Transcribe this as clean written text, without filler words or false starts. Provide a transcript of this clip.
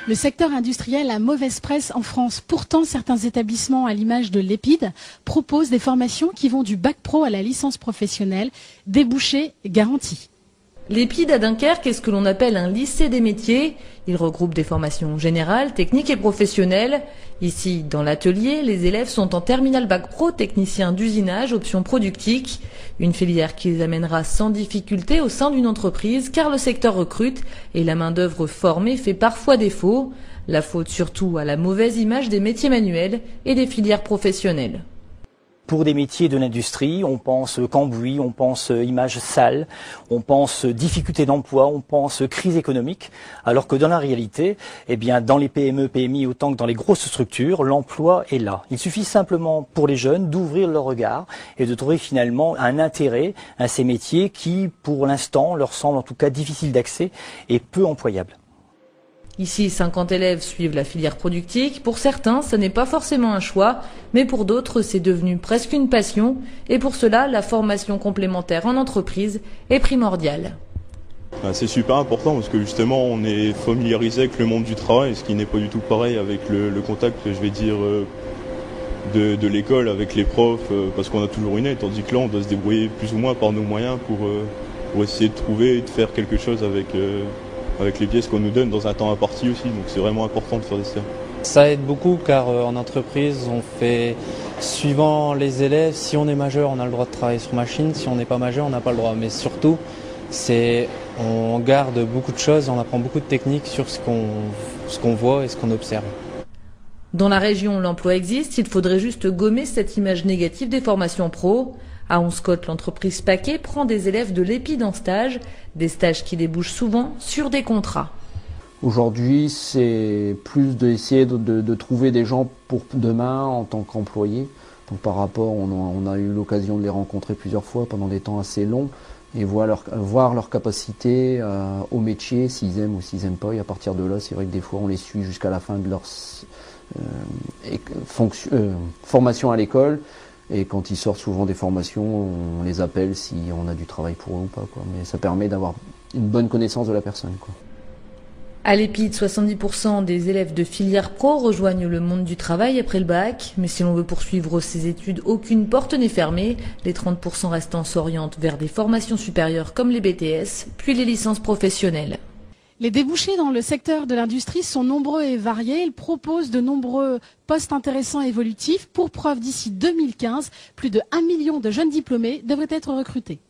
Le secteur industriel a mauvaise presse en France. Pourtant, certains établissements, à l'image de l'EPID, proposent des formations qui vont du bac pro à la licence professionnelle, débouchés garantis. L'EPID à Dunkerque est ce que l'on appelle un lycée des métiers. Il regroupe des formations générales, techniques et professionnelles. Ici, dans l'atelier, les élèves sont en terminale bac pro, technicien d'usinage, option productique. Une filière qui les amènera sans difficulté au sein d'une entreprise, car le secteur recrute et la main-d'œuvre formée fait parfois défaut. La faute surtout à la mauvaise image des métiers manuels et des filières professionnelles. Pour des métiers de l'industrie, on pense cambouis, on pense image sale, on pense difficulté d'emploi, on pense crise économique, alors que dans la réalité, eh bien, dans les PME, PMI, autant que dans les grosses structures, l'emploi est là. Il suffit simplement pour les jeunes d'ouvrir leur regard et de trouver finalement un intérêt à ces métiers qui, pour l'instant, leur semblent en tout cas difficiles d'accès et peu employables. Ici, 50 élèves suivent la filière productique. Pour certains, ce n'est pas forcément un choix, mais pour d'autres, c'est devenu presque une passion. Et pour cela, la formation complémentaire en entreprise est primordiale. C'est super important parce que justement, on est familiarisé avec le monde du travail, ce qui n'est pas du tout pareil avec le contact, je vais dire, de l'école avec les profs, parce qu'on a toujours une aide, tandis que là, on doit se débrouiller plus ou moins par nos moyens pour essayer de trouver et de faire quelque chose avec les pièces qu'on nous donne dans un temps imparti aussi, donc c'est vraiment important de faire des stages. Ça aide beaucoup car en entreprise, on fait suivant les élèves, si on est majeur, on a le droit de travailler sur machine, si on n'est pas majeur, on n'a pas le droit. Mais surtout, on garde beaucoup de choses, on apprend beaucoup de techniques sur ce qu'on voit et ce qu'on observe. Dans la région, l'emploi existe, il faudrait juste gommer cette image négative des formations pro. À Onscott, l'entreprise Paquet prend des élèves de l'EPID en stage, des stages qui débouchent souvent sur des contrats. Aujourd'hui, c'est plus d'essayer de trouver des gens pour demain en tant qu'employés. Donc par rapport, on a eu l'occasion de les rencontrer plusieurs fois pendant des temps assez longs et voir leur capacité au métier, s'ils aiment ou s'ils n'aiment pas. Et à partir de là, c'est vrai que des fois, on les suit jusqu'à la fin de leur formation à l'école. Et quand ils sortent souvent des formations, on les appelle si on a du travail pour eux ou pas, quoi. Mais ça permet d'avoir une bonne connaissance de la personne, quoi. À l'EPID, 70% des élèves de filière pro rejoignent le monde du travail après le bac. Mais si l'on veut poursuivre ses études, aucune porte n'est fermée. Les 30% restants s'orientent vers des formations supérieures comme les BTS, puis les licences professionnelles. Les débouchés dans le secteur de l'industrie sont nombreux et variés. Ils proposent de nombreux postes intéressants et évolutifs. Pour preuve, d'ici 2015, plus de 1 million de jeunes diplômés devraient être recrutés.